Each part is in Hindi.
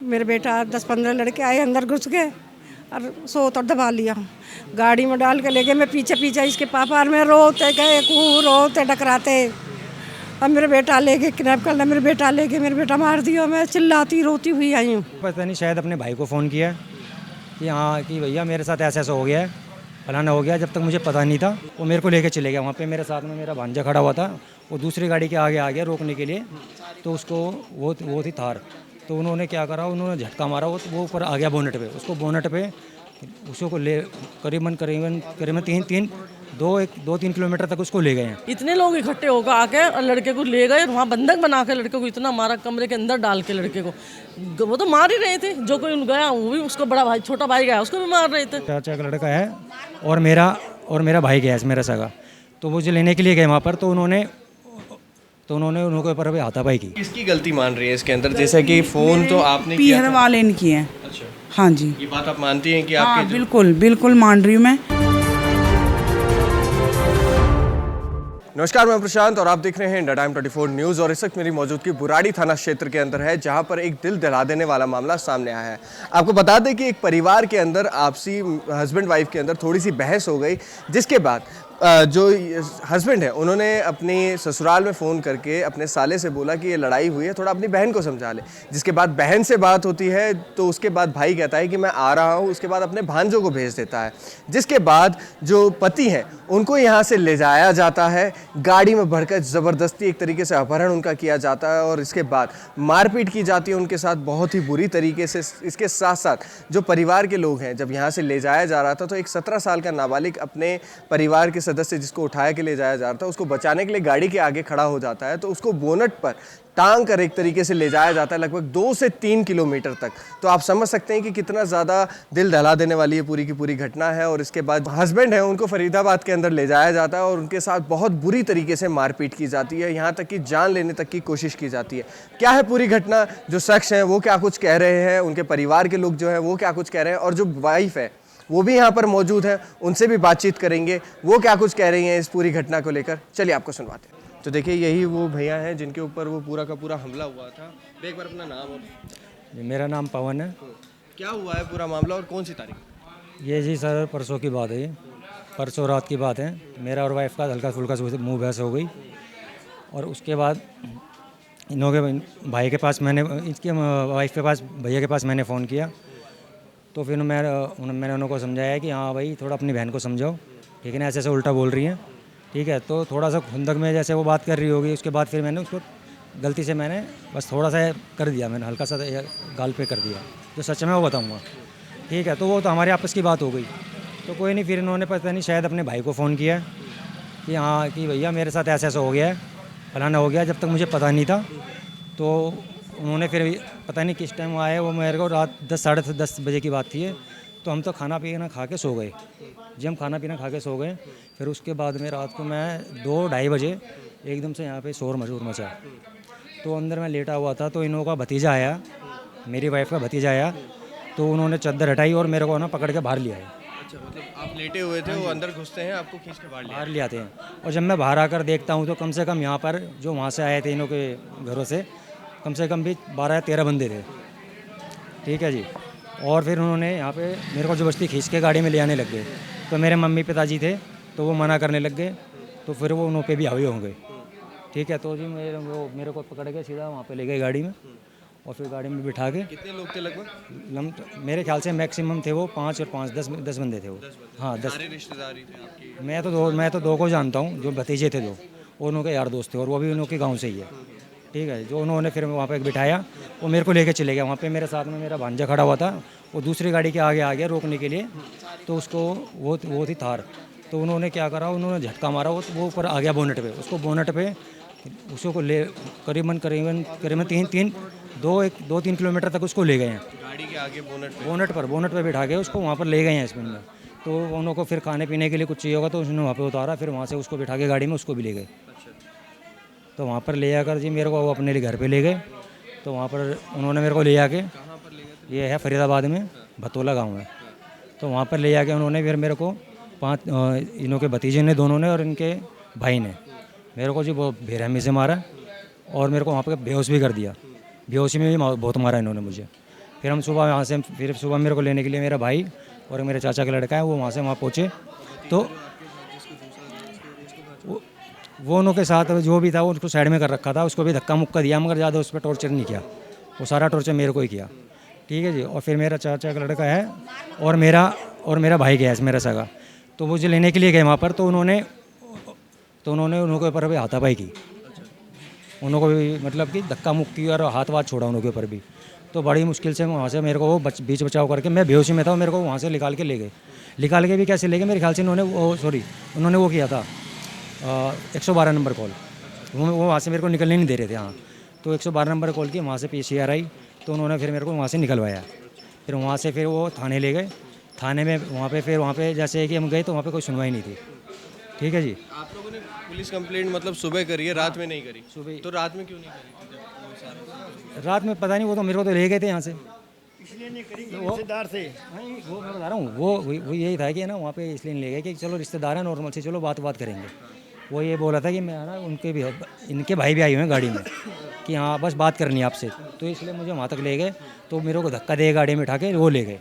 मेरे बेटा 10-15 लड़के आए, अंदर घुस गए और सोत और दबा लिया, गाड़ी में डाल के ले गए। मैं पीछे पीछे इसके पापा और मैं रोते गए, खूब रोते टकराते। अब मेरे बेटा ले गए, किडनैप कर लिया, मेरे बेटा ले गए, मेरे बेटा मार दिया। मैं चिल्लाती रोती हुई आई हूँ। पता नहीं, शायद अपने भाई को फ़ोन किया कि हाँ कि भैया मेरे साथ ऐसा ऐसा हो गया है, फलाना हो गया। जब तक मुझे पता नहीं था वो मेरे को लेके चले गया। वहाँ पे मेरे साथ में मेरा भांजा खड़ा हुआ था, वो दूसरी गाड़ी के आगे आ गया रोकने के लिए, तो उसको वो थी थार। तो उन्होंने क्या करा, उन्होंने झटका मारा, वो ऊपर आ गया बोनट पे। उसको बोनट पे उसको ले करीबन करीबन करीबन 2-3 किलोमीटर तक उसको ले गए हैं। इतने लोग इकट्ठे होकर आके और लड़के को ले गए, वहाँ बंधक बना के लड़के को इतना मारा, कमरे के अंदर डाल के लड़के को। वो तो मार ही रहे थे, जो कोई गया वो भी, उसको बड़ा भाई छोटा भाई गया उसको भी मार रहे थे। चाचा का लड़का है और मेरा भाई गया है, मेरा सगा। तो वो जो लेने के लिए गए वहाँ पर, तो उन्होंने उनके ऊपर अभी हाथापाई की। किसकी गलती मान रही है इसके अंदर? जैसे कि फ़ोन तो आपने किया पीहर था। वाले ने किए हैं। अच्छा, हाँ जी, ये बात आप मानती हैं कि हाँ आपके बिल्कुल बिल्कुल मान रही हूँ मैं। नमस्कार, मैं प्रशांत और आप देख रहे हैं इंडिया टाइम 24 न्यूज़। और इस वक्त मेरी मौजूदगी बुराड़ी थाना क्षेत्र के अंदर है, जहां पर एक दिल दहला देने वाला मामला सामने आया है। आपको बता दें कि एक परिवार के अंदर आपसी हस्बैंड वाइफ के अंदर थोड़ी सी बहस हो गई, जिसके बाद जो हस्बैंड है उन्होंने अपनी ससुराल में फ़ोन करके अपने साले से बोला कि ये लड़ाई हुई है, थोड़ा अपनी बहन को समझा ले। जिसके बाद बहन से बात होती है, तो उसके बाद भाई कहता है कि मैं आ रहा हूँ। उसके बाद अपने भांजों को भेज देता है। जिसके बाद जो पति हैं उनको यहाँ से ले जाया जाता है, गाड़ी में भरकर ज़बरदस्ती एक तरीके से अपहरण उनका किया जाता है और इसके बाद मारपीट की जाती है उनके साथ बहुत ही बुरी तरीके से। इसके साथ साथ जो परिवार के लोग हैं, जब यहाँ से ले जाया जा रहा था तो एक 17 साल का नाबालिग अपने परिवार के सदस्य जिसको उठाया के ले जाया जा रहा था, उसको बचाने के लिए गाड़ी के आगे खड़ा हो जाता है। तो उसको बोनट पर टांग कर एक तरीके से ले जाया जाता है लगभग 2 से 3 किलोमीटर तक। तो आप समझ सकते हैं कि कितना ज़्यादा दिल दहला देने वाली ये पूरी की पूरी घटना है। और इसके बाद हस्बैंड है उनको फरीदाबाद के अंदर ले जाया जाता है और उनके साथ बहुत बुरी तरीके से मारपीट की जाती है, यहाँ तक कि जान लेने तक की कोशिश की जाती है। क्या है पूरी घटना, जो शख्स हैं वो क्या कुछ कह रहे हैं, उनके परिवार के लोग जो हैं वो क्या कुछ कह रहे हैं, और जो वाइफ है वो भी यहाँ पर मौजूद है, उनसे भी बातचीत करेंगे, वो क्या कुछ कह रही हैं इस पूरी घटना को लेकर। चलिए आपको सुनवाते हैं। तो देखिए, यही वो भैया हैं जिनके ऊपर वो पूरा का पूरा हमला हुआ था। एक बार अपना नाम और। मेरा नाम पवन है। क्या हुआ है पूरा मामला और कौन सी तारीख? ये जी सर परसों की बात है, ये परसों रात की बात है। मेरा और वाइफ का हल्का फुल्का मुँह बहस हो गई और उसके बाद इन्हों के भाई के पास इसके वाइफ के पास, भैया के पास मैंने फ़ोन किया। तो फिर मैंने उनको समझाया कि हाँ भाई थोड़ा अपनी बहन को समझाओ, ठीक है ना, ऐसे ऐसे उल्टा बोल रही हैं, ठीक है। तो थोड़ा सा खुंदक में जैसे वो बात कर रही होगी, उसके बाद फिर मैंने उसको गलती से मैंने बस थोड़ा सा कर दिया, मैंने हल्का सा गाल पे कर दिया। जो सच में वो बताऊँगा, ठीक है। तो वो तो हमारी आपस की बात हो गई, तो कोई नहीं। फिर इन्होंने पता नहीं शायद अपने भाई को फ़ोन किया कि हाँ कि भैया मेरे साथ ऐसा ऐसा हो गया है, फलाना हो गया। जब तक मुझे पता नहीं था, तो उन्होंने फिर पता नहीं किस टाइम आए वो, मेरे को रात 10 साढ़े 10 बजे की बात थी। तो हम तो खाना पीना खा के सो गए। जब हम खाना पीना खा के सो गए, फिर उसके बाद में रात को मैं 2-2:30 बजे एकदम से यहाँ पे शोर मचा। तो अंदर मैं लेटा हुआ था, तो इन्हों का भतीजा आया, मेरी वाइफ का भतीजा आया। तो उन्होंने चादर हटाई और मेरे को ना पकड़ के बाहर लिया है। अच्छा, मतलब आप लेटे हुए थे, वो अंदर घुसते हैं, आपको खींच के बाहर ले आते हैं। और जब मैं बाहर आकर देखता हूँ तो कम से कम यहाँ पर जो वहाँ से आए थे इन्हों के घरों से, कम से कम भी 12 या 13 बंदे थे, ठीक है जी। और फिर उन्होंने यहाँ पे मेरे को ज़बरदस्ती खींच के गाड़ी में ले आने लग गए। तो मेरे मम्मी पिताजी थे, तो वो मना करने लग गए। तो फिर वो उन्हों पे भी हावी हो गए, ठीक है। तो जी मेरे को पकड़ के सीधा वहाँ पे ले गए गाड़ी में, और फिर गाड़ी में बिठा के। कितने लोग थे लगभग? मेरे ख्याल से मैक्सिमम थे वो 5 और 5 10 बंदे थे वो। हाँ 10 रिश्तेदारी थे आपकी? मैं तो 2 को जानता हूँ, जो भतीजे थे 2, उनके यार दोस्त थे, और वो भी उनके गाँव से ही है, ठीक है। जो उन्होंने फिर वहाँ पे बिठाया, वो मेरे को लेके चले गया। वहाँ पे मेरे साथ में मेरा भांजा खड़ा हुआ था, वो दूसरी गाड़ी के आगे आ गया रोकने के लिए। तो उसको वो थी थार। तो उन्होंने क्या करा, उन्होंने झटका मारा, वो ऊपर आ गया बोनट पे। उसको बोनट पे उसको ले करीबन 2-3 किलोमीटर तक उसको ले गए हैं। गाड़ी के आगे बोनट पे बिठा के उसको वहाँ पर ले गए हैं इसमें में। तो उनको फिर खाने पीने के लिए कुछ चाहिए होगा, तो उसने वहाँ पे उतारा, फिर वहाँ से उसको बिठा के गाड़ी में उसको भी ले गए। तो वहाँ पर ले आकर जी मेरे को वो अपने लिए घर पे ले गए। तो वहाँ पर उन्होंने मेरे को ले आके, ये है फरीदाबाद में भतोला गांव है। तो वहाँ पर ले आके उन्होंने फिर मेरे को 5 इन्हों के भतीजे ने, दोनों ने, और इनके भाई ने मेरे को जी वो बेरहमी से मारा और मेरे को वहाँ पर बेहोश भी कर दिया। बेहोशी में भी बहुत मारा इन्होंने मुझे। फिर हम सुबह वहाँ से फिर सुबह मेरे को लेने के लिए मेरा भाई और मेरे चाचा का लड़का है वो वहाँ से वहाँ पहुँचे। तो वो उनके साथ जो भी था वो उसको साइड में कर रखा था, उसको भी धक्का मुक्का दिया मगर ज़्यादा उस पर टॉर्चर नहीं किया, वो सारा टॉर्चर मेरे को ही किया। ठीक है जी। और फिर मेरा चाचा का लड़का है और मेरा भाई गया है मेरा सगा, तो वो जो लेने के लिए गए वहाँ पर तो उन्होंने उनके ऊपर भी हाथापाई की, उनको भी मतलब कि धक्का मुक्की और हाथ वाथ छोड़ा उनके ऊपर भी। तो बड़ी मुश्किल से वहाँ से मेरे को वो बीच बचाव करके, मैं बेहोशी में था, मेरे को वहाँ से निकाल के ले गए। निकाल के भी कैसे ले गए, मेरे ख्याल से उन्होंने वो किया था 112 नंबर कॉल, वो वहाँ से मेरे को निकलने नहीं दे रहे थे। हाँ, तो 112 नंबर कॉल की, वहाँ से PCR आई तो उन्होंने फिर मेरे को वहाँ से निकलवाया। फिर वहाँ से फिर वो थाने ले गए, थाने में वहाँ पे जैसे कि हम गए तो वहाँ पे कोई सुनवाई नहीं थी। ठीक है जी। आप लोगों ने पुलिस कंप्लेंट मतलब सुबह करी है, रात में नहीं करी? सुबह। तो रात में क्यों नहीं करी? रात में पता नहीं, वो तो मेरे को तो ले गए थे यहाँ से, इसलिए नहीं करी रिश्तेदार से। नहीं, वो मैं बता रहा हूँ, वो यही था कि ना वहाँ पे इसलिए नहीं ले गए कि चलो रिश्तेदार हैं नॉर्मल से, चलो बात करेंगे। वो ये बोला था कि मैं ना इनके भाई भी आए हुए हैं गाड़ी में कि हाँ बस बात करनी है आपसे, तो इसलिए मुझे वहाँ तक ले गए। तो मेरे को धक्का दे गाड़ी में उठा के वो ले गए,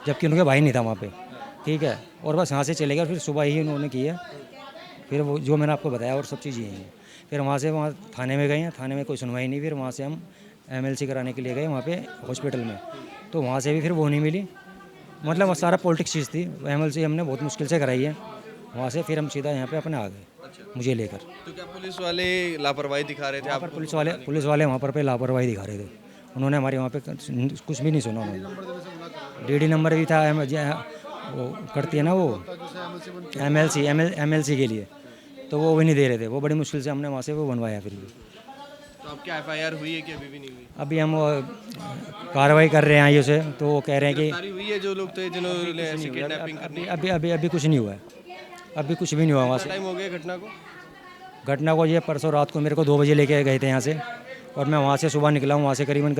जबकि उनके भाई नहीं था वहाँ पे। ठीक है। और बस यहाँ से चले गए। फिर सुबह ही उन्होंने किया, फिर वो जो मैंने आपको बताया और सब चीज़ यही है। फिर वहाँ से थाने में गए हैं, थाने में कोई सुनवाई नहीं। फिर वहाँ से हम MLC कराने के लिए गए वहाँ पे हॉस्पिटल में, तो वहाँ से भी फिर वो नहीं मिली। मतलब सारा पॉलिटिक्स चीज़ थी। MLC हमने बहुत मुश्किल से कराई है वहाँ से। फिर हम सीधा यहाँ पे अपने आ गए मुझे लेकर। तो क्या पुलिस वाले लापरवाही दिखा रहे थे? वहाँ पर पुलिस वाले वहाँ पर लापरवाही दिखा रहे थे। उन्होंने हमारे वहाँ पे कुछ भी नहीं सुना। उन्होंने DD नंबर भी था, वो करती है ना वो MLC के लिए, तो वो भी नहीं दे रहे थे। वो बड़ी मुश्किल से हमने वहाँ से वो बनवाया। फिर भी तो आपकी FIR हुई है कि अभी भी नहीं हुई? अभी हम कार्रवाई कर रहे हैं आइयो से, तो वो कह रहे हैं कि गिरफ्तारी हुई है जो लोग थे जिन्होंने ऐसी किडनैपिंग करनी? अभी कुछ नहीं हुआ है, अभी कुछ भी नहीं हुआ वहाँ से। टाइम हो गया घटना को? ये परसों रात को मेरे को 2 बजे लेके गए थे यहाँ से, और मैं वहाँ से सुबह निकला हूँ वहाँ से करीबन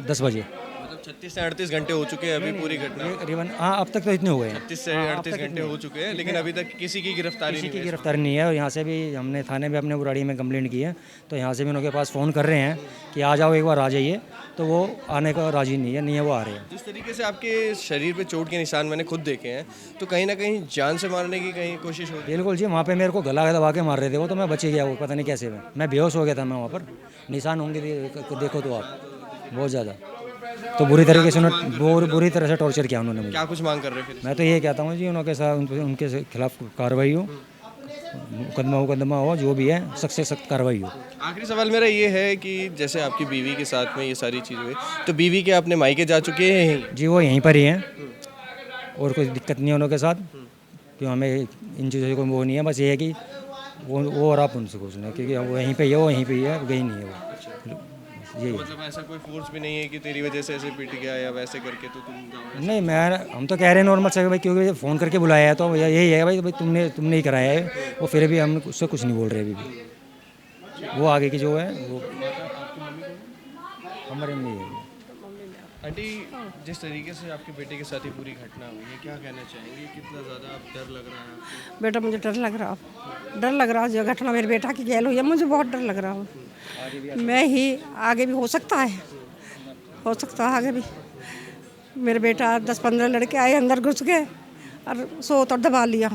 10 बजे। मतलब 36 से 38 घंटे हो चुके हैं अभी पूरी घटना? करीबन हाँ, अब तक तो इतने हुए हैं। 36 से 38 घंटे हो चुके हैं, लेकिन अभी तक किसी की गिरफ्तारी नहीं है। और यहाँ से भी हमने थाने में अपने बुराड़ी में कंप्लेंट की है, तो यहाँ से भी उनके पास फ़ोन कर रहे हैं कि आ जाओ, एक बार आ जाइए, तो वो आने का राजी नहीं है वो आ रहे हैं। जिस तरीके से आपके शरीर पे चोट के निशान मैंने खुद देखे हैं, तो कहीं ना कहीं जान से मारने की कहीं कोशिश होती है? बिल्कुल जी। वहाँ पे मेरे को गला दबा के मार रहे थे वो, तो मैं बच गया। वो पता नहीं कैसे मैं बेहोश हो गया था। मैं वहाँ पर निशान होंगे देखो तो आप, बहुत ज़्यादा। तो बुरी तरीके से टॉर्चर किया उन्होंने मुझे। क्या कुछ मांग कर रहे हैं? मैं तो ये कहता हूँ जी उनके खिलाफ कार्रवाई हो, मुकदमा हो, जो भी है सख्त से सख्त कार्रवाई हो। आखिरी सवाल मेरा ये है कि जैसे आपकी बीवी के साथ में ये सारी चीज़ हुई, तो बीवी के अपने मायके जा चुके हैं? जी, वो यहीं पर ही हैं और कोई दिक्कत नहीं है उनके साथ, क्यों हमें इन चीज़ों को वो नहीं है। बस ये है कि वो और आप उनसे कुछ नहीं, क्योंकि वो यहीं पे ही है, गई नहीं है वो। यही मतलब ऐसा कोई फोर्स भी नहीं है कि तेरी वजह से ऐसे पिट गया या वैसे करके तो तुम जाओ? नहीं, हम तो कह रहे हैं नॉर्मल से भाई, क्योंकि फ़ोन करके बुलाया है तो यही है भाई तुमने ही कराया है। वो फिर भी हम उससे कुछ नहीं बोल रहे अभी भी। वो आगे की जो है वो हमारे में नहीं है। आंटी, जिस तरीके से आपके बेटे के साथ ही पूरी घटना हुई है, क्या कहना चाहेंगे? कितना ज़्यादा आप डर लग रहा है? बेटा मुझे डर लग रहा जो घटना मेरे बेटा की गैल हुई है, मुझे बहुत डर लग रहा हो। मैं ही आगे भी हो सकता है आगे भी। मेरे बेटा 10-15 लड़के आए, अंदर घुस गए और सोत और दबा लिया,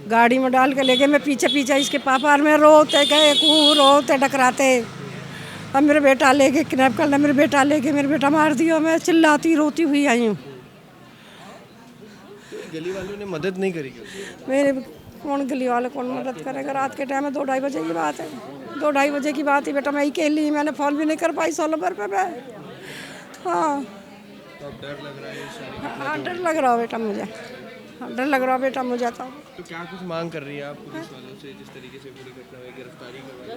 गाड़ी में डाल के ले गए। मैं पीछे इसके पापा और मैं रोते गए, रोते डकराते। अब मेरे बेटा ले गए, किडनैप कर लिया, मेरे बेटा ले गए, मेरे बेटा मार दिया। मैं चिल्लाती रोती हुई आई हूँ। गली वालों ने मदद नहीं करी? मेरे कौन गली वाले कौन मदद करेगा? रात के टाइम में 2-2:30 बजे की बात है, 2-2:30 बजे की बात है। बेटा मैं अकेली, मैंने फ़ोन भी नहीं कर पाई 16 नंबर पे मैं। हाँ, तो अब डर लग रहा है? हाँ डर लग रहा हो बेटा मुझे, डर लग रहा बेटा मुझे। तो क्या कुछ मांग कर रही है आप पुलिस वालों से? जिस तरीके से पूरी घटना में गिरफ्तारी करवाई,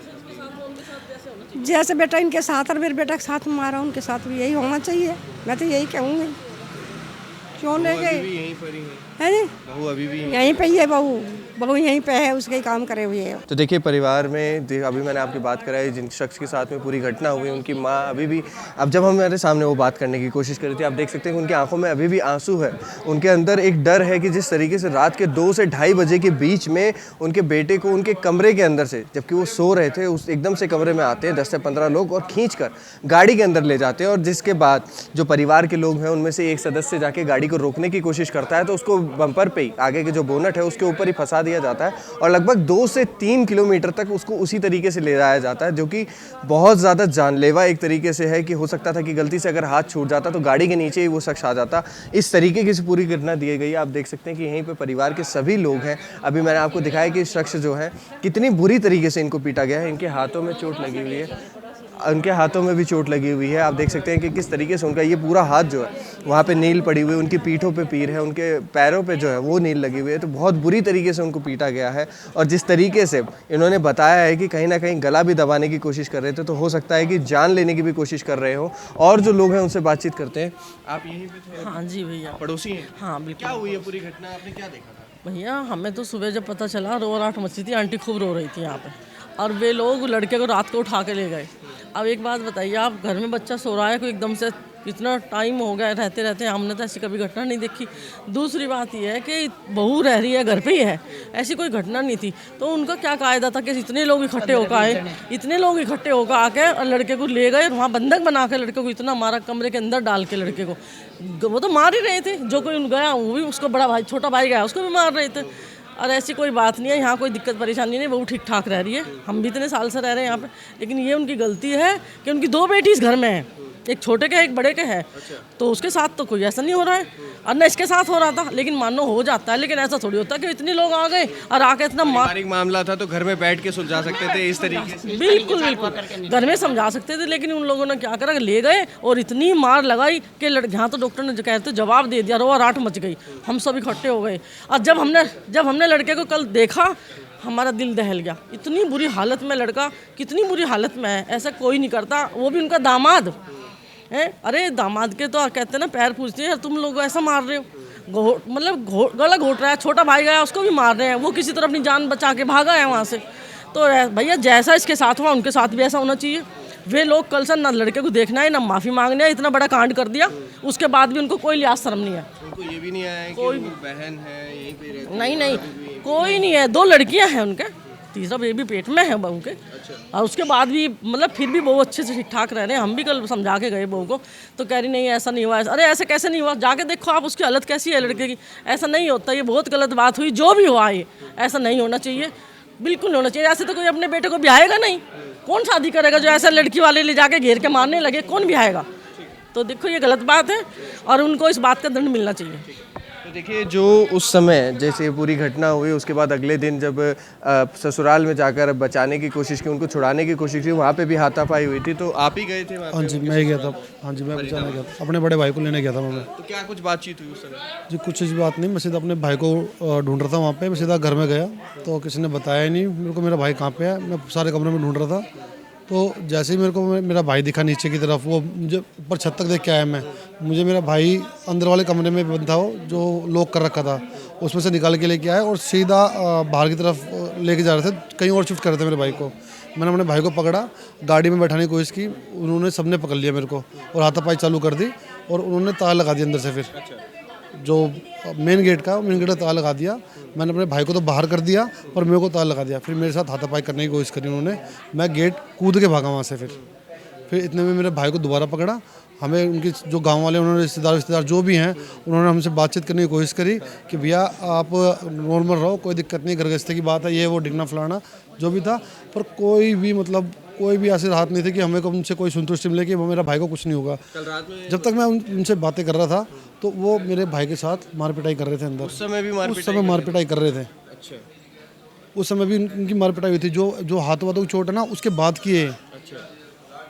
जैसे बेटा इनके साथ और मेरे बेटा के साथ मारा, उनके साथ भी यही होना चाहिए। मैं तो यही कहूँगी। क्यों ले गए? यहीं पर ही है जी, बहू अभी भी यहीं पे ही है बहू, बहू यहीं पे है, उसके ही काम करे हुए है। तो देखिए परिवार में अभी मैंने आपकी बात कराई जिन शख्स के साथ में पूरी घटना हुई उनकी माँ अभी भी, अब जब हम मेरे सामने वो बात करने की कोशिश करी थी आप देख सकते हैं कि उनकी आंखों में अभी भी आंसू है। उनके अंदर एक डर है कि जिस तरीके से रात के 2 से ढाई बजे के बीच में उनके बेटे को उनके कमरे के अंदर से, जबकि वो सो रहे थे, उस एकदम से कमरे में आते हैं 10 से 15 लोग और खींचकर गाड़ी के अंदर ले जाते हैं। और जिसके बाद जो परिवार के लोग हैं उनमें से एक सदस्य जाके गाड़ी को रोकने की कोशिश करता है तो उसको बम्पर पे ही, आगे के जो बोनट है उसके ऊपर ही फंसा दिया जाता है और लगभग 2 से 3 किलोमीटर तक उसको उसी तरीके से ले जाया जाता है, जो कि बहुत ज़्यादा जानलेवा एक तरीके से है कि हो सकता था कि गलती से अगर हाथ छूट जाता तो गाड़ी के नीचे ही वो शख्स आ जाता। इस तरीके की पूरी घटना दी गई है। आप देख सकते हैं कि यहीं पे परिवार के सभी लोग हैं। अभी मैंने आपको दिखाया कि शख्स जो है कितनी बुरी तरीके से इनको पीटा गया है। इनके हाथों में चोट लगी हुई है, उनके हाथों में भी चोट लगी हुई है। आप देख सकते हैं कि किस तरीके से उनका ये पूरा हाथ जो है वहाँ पे नील पड़ी हुई है, उनकी पीठों पे पीर है, उनके पैरों पे जो है वो नील लगी हुई है। तो बहुत बुरी तरीके से उनको पीटा गया है। और जिस तरीके से इन्होंने बताया है कि कहीं ना कहीं गला भी दबाने की कोशिश कर रहे थे, तो हो सकता है कि जान लेने की भी कोशिश कर रहे हो। और जो लोग हैं उनसे बातचीत करते हैं। आप यहीं पे थे? हाँ जी भैया, पड़ोसी हैं? हाँ बिल्कुल। क्या हुई है पूरी घटना, आपने क्या देखा था? भैया हमें तो सुबह जब पता चला रोराट मची थी, आंटी खूब रो रही थी यहाँ पे, और वे लोग लड़के को रात को उठा के ले गए। अब एक बात बताइए, आप घर में बच्चा सो रहा है, कोई एकदम से इतना टाइम हो गया रहते रहते, हमने तो ऐसी कभी घटना नहीं देखी। दूसरी बात यह है कि बहू रह रही है, घर पे ही है, ऐसी कोई घटना नहीं थी। तो उनका क्या कायदा था कि इतने लोग इकट्ठे होकर आए, इतने लोग इकट्ठे होकर आके और लड़के को ले गए, वहाँ बंधक बना के लड़के को इतना मारा, कमरे के अंदर डाल के लड़के को, वो तो मार ही रहे थे। जो कोई गया वो भी, उसको बड़ा भाई छोटा भाई गया उसको भी मार रहे थे। और ऐसी कोई बात नहीं है, यहाँ कोई दिक्कत परेशानी नहीं, वो ठीक ठाक रह रही है। हम भी इतने साल से रह रहे हैं यहाँ पे, लेकिन ये उनकी गलती है कि उनकी 2 बेटी इस घर में है, एक छोटे के एक बड़े के है। तो उसके साथ तो कोई ऐसा नहीं हो रहा है, और न इसके साथ हो रहा था। लेकिन मानो हो जाता है, लेकिन ऐसा थोड़ी होता कि इतने लोग आ गए और आके इतना पारिवारिक मामला था तो घर में बैठ के सुलझा सकते थे इस तरीके से। बिल्कुल बिल्कुल घर में समझा सकते थे, लेकिन उन लोगों ने क्या करा, ले गए और इतनी मार लगाई कि यहाँ तो डॉक्टर ने कहते जवाब दे दिया, रोआ-राट मच गई। हम सब इकट्ठे हो गए और जब हमने लड़के को कल देखा, हमारा दिल दहल गया। इतनी बुरी हालत में लड़का, कितनी बुरी हालत में है, ऐसा कोई नहीं करता। वो भी उनका दामाद है। अरे दामाद के तो कहते हैं ना, पैर पूछते हैं, तुम लोग ऐसा मार रहे हो, मतलब गला घोट रहा है। छोटा भाई गया उसको भी मार रहे हैं, वो किसी तरह अपनी जान बचा के भागा है वहाँ से। तो भैया जैसा इसके साथ हुआ उनके साथ भी ऐसा होना चाहिए। वे लोग कल से ना लड़के को देखना है ना माफ़ी मांगना है, इतना बड़ा कांड कर दिया, उसके बाद भी उनको कोई लिहाज शर्म नहीं है। उनको ये भी नहीं आया कि कोई बहन है यहीं पे रहती है? नहीं कोई नहीं है, 2 लड़कियां हैं उनके, तीसरा बेबी पेट में है बहू के। और उसके बाद भी मतलब फिर भी बहू अच्छे से ठीक ठाक रह रहे हैं। हम भी कल समझा के गए बहू को, तो कह रही नहीं ऐसा नहीं हुआ। अरे ऐसे कैसे नहीं हुआ, जाके देखो आप उसकी हालत कैसी है लड़के की। ऐसा नहीं होता, ये बहुत गलत बात हुई। जो भी हुआ ये ऐसा नहीं होना चाहिए, बिल्कुल नहीं होना चाहिए। ऐसे तो कोई अपने बेटे को ब्याहेगा नहीं, कौन शादी करेगा जो ऐसा लड़की वाले ले जाके घेर के मारने लगे, कौन ब्याहेगा। तो देखो ये गलत बात है और उनको इस बात का दंड मिलना चाहिए। तो देखिए जो उस समय जैसे ये पूरी घटना हुई, उसके बाद अगले दिन जब ससुराल में जाकर बचाने की कोशिश की, उनको छुड़ाने की कोशिश की, वहाँ पे भी हाथापाई हुई थी, तो आप ही गए थे वहाँ पे? हाँ जी मैं ही गया था। हाँ जी मैं बचाने गया था, अपने बड़े भाई को लेने गया था मैं। तो क्या कुछ बातचीत हुई उस समय? जी कुछ इस बात नहीं, मैं सीधा अपने भाई को ढूंढ रहा था वहाँ पे। मैं सीधा घर में गया तो किसी ने बताया ही नहीं मेरे को मेरा भाई कहाँ पे है। मैं सारे कमरे में ढूंढ रहा था, तो जैसे ही मेरे को मेरा भाई दिखा नीचे की तरफ, वो मुझे ऊपर छत तक देख के आया मैं। मुझे मेरा भाई अंदर वाले कमरे में बंद था, वो जो लॉक कर रखा था, उसमें से निकाल के लेके आए और सीधा बाहर की तरफ लेके जा रहे थे, कहीं और शिफ्ट कर रहे थे मेरे भाई को। मैंने अपने भाई को पकड़ा, गाड़ी में बैठाने की कोशिश की, उन्होंने सबने पकड़ लिया मेरे को और हाथापाई चालू कर दी और उन्होंने ताला लगा दिया अंदर से। फिर जो मेन गेट का ताला लगा दिया। मैंने अपने भाई को तो बाहर कर दिया और मेरे को ताला लगा दिया। फिर मेरे साथ हाथापाई करने की कोशिश करी उन्होंने, मैं गेट कूद के भागा वहाँ से। फिर इतने में मेरे भाई को दोबारा पकड़ा। हमें उनके जो गांव वाले उन्होंने रिश्तेदार जो भी हैं, उन्होंने हमसे बातचीत करने की कोशिश करी कि भैया आप नॉर्मल रहो, कोई दिक्कत नहीं, घरगस्ती की बात है, ये वो डिगना फलाना जो भी था। पर कोई भी मतलब कोई भी ऐसे हाथ नहीं थे कि हमें को उनसे कोई संतुष्टि मिले कि वो मेरा भाई को कुछ नहीं होगा। कल रात में जब तक मैं उनसे बातें कर रहा था तो वो मेरे भाई के साथ मारपिटाई कर रहे थे अंदर। उस समय भी उस समय मारपिटाई कर रहे थे। अच्छा, उस समय भी उनकी मारपिटाई हुई थी। जो हाथ वाथों की चोट है ना, उसके बाद की है। अच्छा,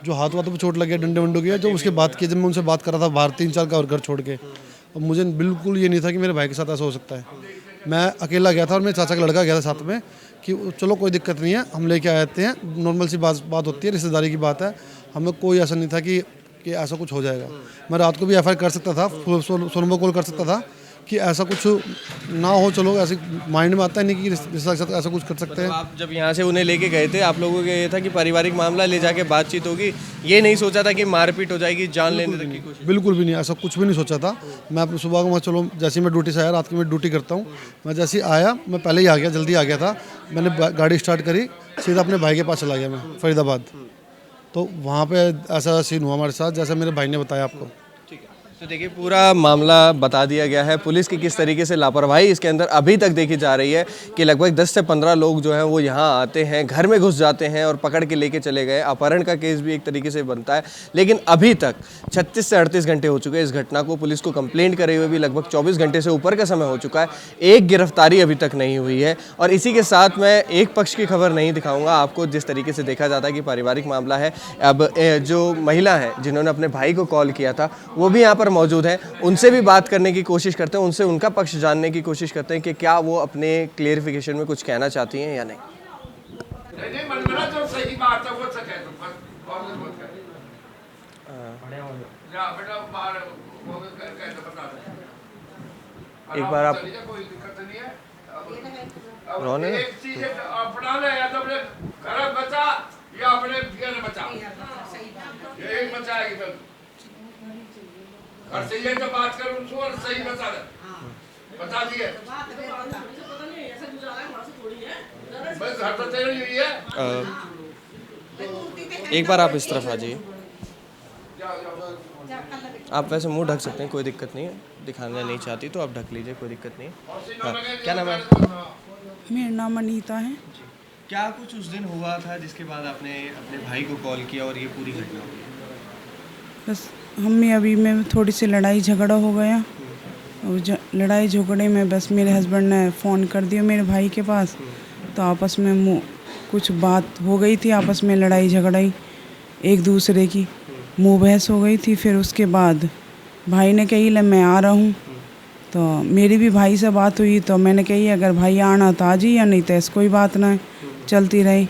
जो हाथ वाथों पर चोट लगी है, डंडे वंडों की है, जो उसके बाद की है। जब मैं उनसे बात कर रहा था बाहर 3-4 का और घर छोड़ के, अब मुझे बिल्कुल ये नहीं था कि मेरे भाई के साथ ऐसा हो सकता है। मैं अकेला गया था और मेरे चाचा का लड़का गया था साथ में कि चलो कोई दिक्कत नहीं है, हम लेके आते हैं, नॉर्मल सी बात होती है, रिश्तेदारी की बात है। हमें कोई ऐसा नहीं था कि कि ऐसा कुछ हो जाएगा। मैं रात को भी एफआईआर कर सकता था, सोनू को कॉल कर सकता था कि ऐसा कुछ ना हो। चलो ऐसे माइंड में आता है नहीं कि रिश्ता के साथ ऐसा कुछ कर सकते हैं। आप जब यहाँ से उन्हें लेके गए थे, आप लोगों का ये था कि पारिवारिक मामला ले जाके बातचीत होगी, ये नहीं सोचा था कि मारपीट हो जाएगी, जान लेने तक की कोशिश? बिल्कुल भी नहीं, ऐसा कुछ भी नहीं सोचा था। मैं अपने सुबह को, मैं चलो जैसे ही मैं ड्यूटी से आया, रात की मैं ड्यूटी करता हूँ, मैं जैसे ही आया मैं पहले ही आ गया, जल्दी आ गया था। मैंने गाड़ी स्टार्ट करी, सीधा अपने भाई के पास चला गया मैं फरीदाबाद। तो वहाँ पे ऐसा सीन हुआ हमारे साथ जैसा मेरे भाई ने बताया आपको। तो देखिए पूरा मामला बता दिया गया है, पुलिस की किस तरीके से लापरवाही इसके अंदर अभी तक देखी जा रही है कि लगभग 10 से 15 लोग जो हैं वो यहाँ आते हैं, घर में घुस जाते हैं और पकड़ के लेके चले गए। अपहरण का केस भी एक तरीके से बनता है, लेकिन अभी तक 36 से 38 घंटे हो चुके हैं इस घटना को। पुलिस को कंप्लेंट करे हुए भी लगभग 24 घंटे से ऊपर का समय हो चुका है, एक गिरफ्तारी अभी तक नहीं हुई है। और इसी के साथ मैं एक पक्ष की खबर नहीं दिखाऊंगा आपको, जिस तरीके से देखा जाता है कि पारिवारिक मामला है। अब जो महिला है जिन्होंने अपने भाई को कॉल किया था वो भी यहाँ पर मौजूद है, उनसे भी बात करने की कोशिश करते हैं, उनसे उनका पक्ष जानने की कोशिश करते हैं कि क्या वो अपने क्लियरिफिकेशन में कुछ कहना चाहती हैं या नहीं। नहीं मनमना जो सही बात है वो सच है, तो बस और कुछ मत कर। या बेटा बाहर वो कैसे बता दे। एक बार आप कोई दिक्कत नहीं है। रोने एक चीज अपना ले या तो अपने घर बचा या अपने घर बचा, ये एक बचाएगी फिर घर से ये जो बात कर उनको सही बता दे, बता दिए बस घर तो तेरे लिए है। एक बार आप इस तरफ आ जाइए, आप वैसे मुंह ढक सकते हैं, कोई दिक्कत नहीं है, दिखाना नहीं चाहती तो आप ढक लीजिए, कोई दिक्कत नहीं है। हाँ, क्या नाम है? मेरा नाम अनीता है। क्या कुछ उस दिन हुआ था जिसके बाद आपने अपने भाई को कॉल किया और ये पूरी घटना हुई? बस हमें अभी में थोड़ी सी लड़ाई झगड़ा हो गया और लड़ाई झगड़े में बस मेरे हस्बैंड ने फ़ोन कर दिया मेरे भाई के पास, तो आपस में कुछ बात हो गई थी, आपस में लड़ाई झगड़ाई एक दूसरे की मुँह बहस हो गई थी। फिर उसके बाद भाई ने कही ले मैं आ रहा हूँ, तो मेरी भी भाई से बात हुई, तो मैंने कही अगर भाई आना तो आ जी, या नहीं तो ऐसी कोई बात ना है, चलती रही।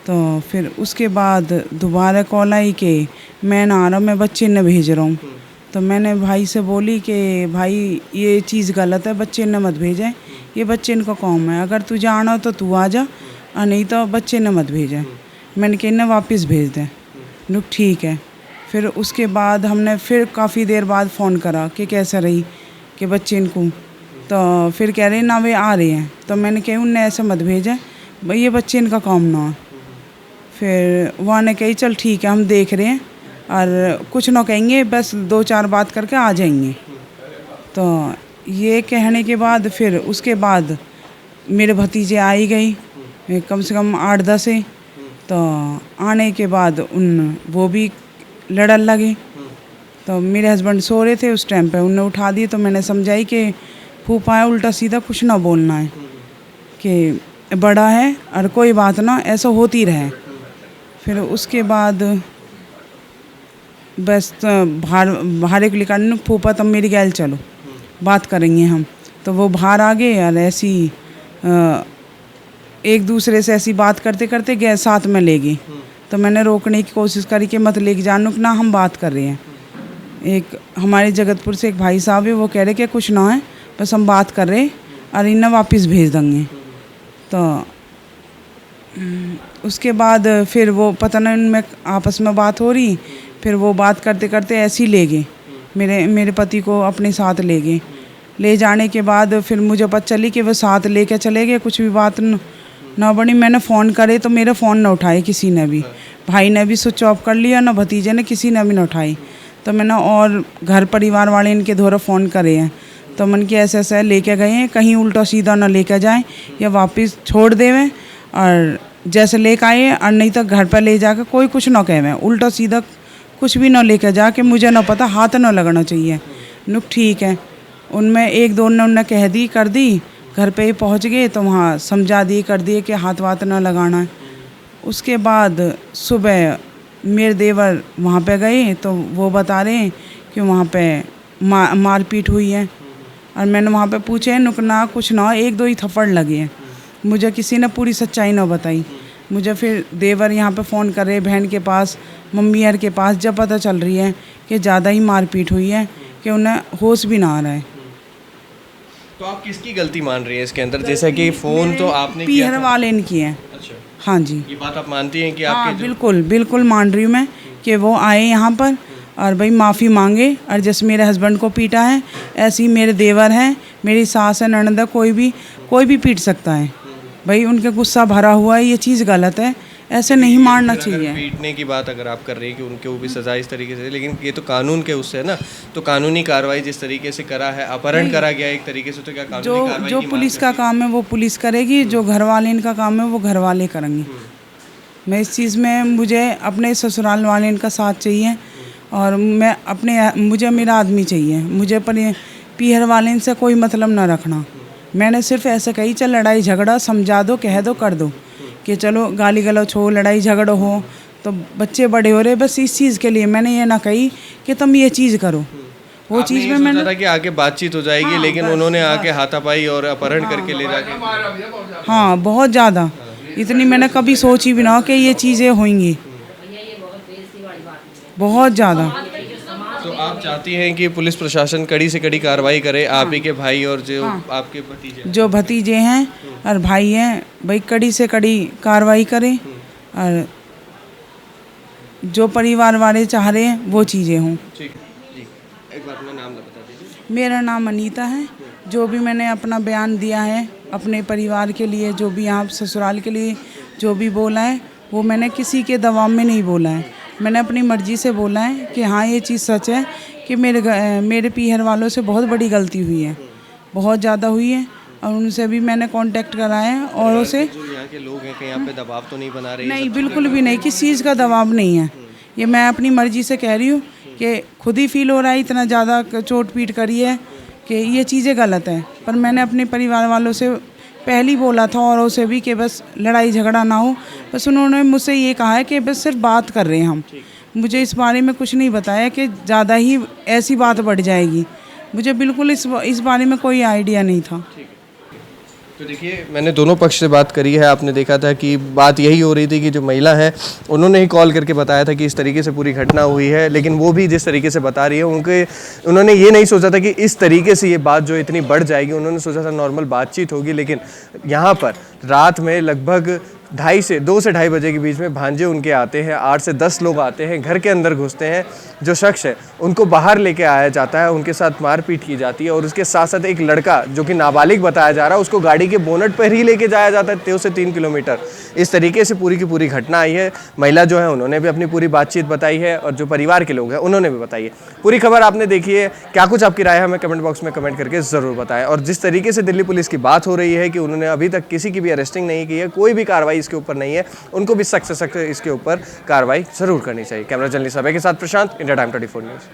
तो फिर उसके बाद दोबारा कॉल आई कि मैं ना आ रहा, मैं बच्चे न भेज रहा हूँ। तो मैंने भाई से बोली कि भाई ये चीज़ गलत है, बच्चे न मत भेजें, ये बच्चे इनका कौम है, अगर तू जाना हो तो तू आ जा, और नहीं तो बच्चे न मत भेजें। मैंने कहा इन्हें वापस भेज दें। नुक ठीक है। फिर उसके बाद हमने फिर काफ़ी देर बाद फ़ोन करा कि कैसा रही कि बच्चे इनको, तो फिर कह रहे ना वे आ रहे हैं। तो मैंने कहा उन्हें ऐसे मत भेजें, भाई ये बच्चे इनका काम ना है। फिर वहाँ ने कही चल ठीक है हम देख रहे हैं और कुछ ना कहेंगे, बस 2-4 बात करके आ जाएंगे। तो ये कहने के बाद फिर उसके बाद मेरे भतीजे आई गई कम से कम 8-10 है। तो आने के बाद वो भी लड़न लगे। तो मेरे हस्बैंड सो रहे थे उस टाइम पे, उन्हें उठा दिए। तो मैंने समझाई कि फूफा है, उल्टा सीधा कुछ ना बोलना है, कि बड़ा है और कोई बात ना ऐसा होती रहे। फिर उसके बाद बस बाहर एक लिखा फूफा तब मेरी गैल चलो बात करेंगे हम। तो वो बाहर आ गए और ऐसी एक दूसरे से ऐसी बात करते करते गए साथ में ले गए। तो मैंने रोकने की कोशिश करी कि मत लेके जानो ना, हम बात कर रहे हैं। एक हमारे जगतपुर से एक भाई साहब है, वो कह रहे कि कुछ ना है, बस हम बात कर रहे और इन्हें वापस भेज देंगे। तो उसके बाद फिर वो पता नहीं उनमें आपस में बात हो रही, फिर वो बात करते करते ऐसे ही ले गए, मेरे पति को अपने साथ ले गए। ले जाने के बाद फिर मुझे पता चली कि वो साथ लेके चले गए, कुछ भी बात ना बनी। मैंने फ़ोन करे तो मेरा फ़ोन ना उठाए किसी ने भी, भाई ने भी स्विच ऑफ कर लिया, ना भतीजे ने, किसी ने भी ना उठाई। तो मैंने और घर परिवार वाले इनके द्वारा फ़ोन करे हैं, तो मन के ऐसे ऐसे लेके गए हैं, कहीं उल्टा सीधा ना लेके जाएं या वापस छोड़ देवें, और जैसे लेके आए और नहीं तो घर पर ले जाकर कोई कुछ ना कहें, उल्टा सीधा कुछ भी ना लेके जाके, मुझे ना पता, हाथ ना लगना चाहिए। नुक ठीक है। उनमें एक दो ने उन्हें कह दी कर दी, घर पे ही पहुंच गए तो वहाँ समझा दिए कर दिए कि हाथ वाथ ना लगाना है। उसके बाद सुबह मेरे देवर वहाँ पे गए तो वो बता रहे हैं कि वहाँ पे मारपीट हुई है। और मैंने वहाँ पे पूछे नुकना कुछ ना, 1-2 ही थप्पड़ लगे हैं। मुझे किसी ने पूरी सच्चाई ना बताई। मुझे फिर देवर यहाँ पे फ़ोन कर रहे बहन के पास, मम्मी यार के पास, जब पता चल रही है कि ज़्यादा ही मारपीट हुई है कि उन्हें होश भी ना आ रहा है। तो आप किसकी गलती मान रही है इसके अंदर? जैसे कि फ़ोन तो आपने किया पीहर था। वाले इनकी है। अच्छा, हाँ जी, ये बात आप मानती हैं कि हाँ आपके बिल्कुल बिल्कुल मान रही हूँ मैं कि वो आए यहाँ पर और भाई माफ़ी मांगे, और जैसे मेरे हस्बैंड को पीटा है ऐसे ही मेरे देवर हैं, मेरी सास है, ननद है, कोई भी पीट सकता है। भाई उनके गुस्सा भरा हुआ है, ये चीज़ गलत है, ऐसे नहीं मारना अगर चाहिए। पीटने की बात अगर आप कर रही हैं कि उनके भी सज़ा इस तरीके से, लेकिन ये तो कानून के उससे है ना, तो कानूनी कार्रवाई जिस तरीके से करा है, अपहरण करा गया एक तरीके से, तो क्या कानूनी कार्रवाई जो की पुलिस मांग का काम है वो पुलिस करेगी, जो घर वाले इनका काम है वो घर वाले करेंगे। मैं इस चीज़ में, मुझे अपने ससुराल वाले इनका साथ चाहिए, और मुझे मेरा आदमी चाहिए, मुझे पर पीहर वाले इनसे कोई मतलब ना रखना। मैंने सिर्फ ऐसे कही, चल लड़ाई झगड़ा समझा दो, कह दो, कर दो, कि चलो गाली गलौच हो, लड़ाई झगड़ा हो, तो बच्चे बड़े हो रहे, बस इस चीज़ के लिए मैंने ये ना कही कि तुम ये चीज़ करो। वो चीज़ में मैंने था कि आगे बातचीत हो जाएगी, लेकिन उन्होंने आके हाथापाई और अपहरण करके ले जाके, हाँ बहुत ज़्यादा, इतनी मैंने कभी सोची भी ना हो कि ये चीज़ें होंगी, बहुत ज़्यादा। तो आप चाहती हैं कि पुलिस प्रशासन कड़ी से कड़ी कार्रवाई करे, आप ही के भाई और जो आपके भतीजे जो भतीजे हैं और भाई हैं, भाई कड़ी से कड़ी कार्रवाई करें, और जो परिवार वाले चाह रहे हैं वो चीज़ें हों। ठीक है जी, एक बार अपना नाम बता दीजिए। मेरा नाम अनीता है। जो भी मैंने अपना बयान दिया है अपने परिवार के लिए, जो भी यहाँ ससुराल के लिए जो भी बोला है, वो मैंने किसी के दबाव में नहीं बोला है, मैंने अपनी मर्ज़ी से बोला है कि हाँ ये चीज़ सच है कि मेरे पीहर वालों से बहुत बड़ी गलती हुई है, बहुत ज़्यादा हुई है, और उनसे भी मैंने कांटेक्ट करा है, और उसे जो यहाँ के लोग हैं, कहीं यहाँ पे दबाव तो नहीं बना रहे? नहीं, बिल्कुल भी नहीं, किस चीज़ का दबाव नहीं है, ये मैं अपनी मर्ज़ी से कह रही हूँ कि खुद ही फील हो रहा है, इतना ज़्यादा चोट पीट करी है कि ये चीज़ें गलत है। पर मैंने अपने परिवार वालों से पहले ही बोला था, और उसे भी, कि बस लड़ाई झगड़ा ना हो, बस उन्होंने मुझसे ये कहा है कि बस सिर्फ बात कर रहे हैं हम, मुझे इस बारे में कुछ नहीं बताया कि ज़्यादा ही ऐसी बात बढ़ जाएगी, मुझे बिल्कुल इस बारे में कोई आइडिया नहीं था। तो देखिए, मैंने दोनों पक्ष से बात करी है, आपने देखा था कि बात यही हो रही थी कि जो महिला है उन्होंने ही कॉल करके बताया था कि इस तरीके से पूरी घटना हुई है, लेकिन वो भी जिस तरीके से बता रही है, उन्होंने ये नहीं सोचा था कि इस तरीके से ये बात जो इतनी बढ़ जाएगी, उन्होंने सोचा था नॉर्मल बातचीत होगी, लेकिन यहाँ पर रात में लगभग 2 से 2:30 बजे के बीच में भांजे उनके आते हैं, 8 से 10 लोग आते हैं, घर के अंदर घुसते हैं, जो शख्स है उनको बाहर लेके आया जाता है, उनके साथ मारपीट की जाती है, और उसके साथ साथ एक लड़का जो कि नाबालिग बताया जा रहा है, उसको गाड़ी के बोनट पर ही लेके जाया जाता है 2 से 3 किलोमीटर। इस तरीके से पूरी की पूरी घटना आई है। महिला जो है उन्होंने भी अपनी पूरी बातचीत बताई है, और जो परिवार के लोग हैं उन्होंने भी बताई है। पूरी खबर आपने देखी है, क्या कुछ आपकी राय है हमें कमेंट बॉक्स में कमेंट करके ज़रूर बताएं। और जिस तरीके से दिल्ली पुलिस की बात हो रही है कि उन्होंने अभी तक किसी की भी अरेस्टिंग नहीं की है, कोई भी कार्रवाई इसके ऊपर नहीं है, उनको भी सख्त से सख्त इसके ऊपर कार्रवाई जरूर करनी चाहिए। कैमरा जर्नलिस्ट अभय के साथ प्रशांत, इंडिया टाइम 24 न्यूज़।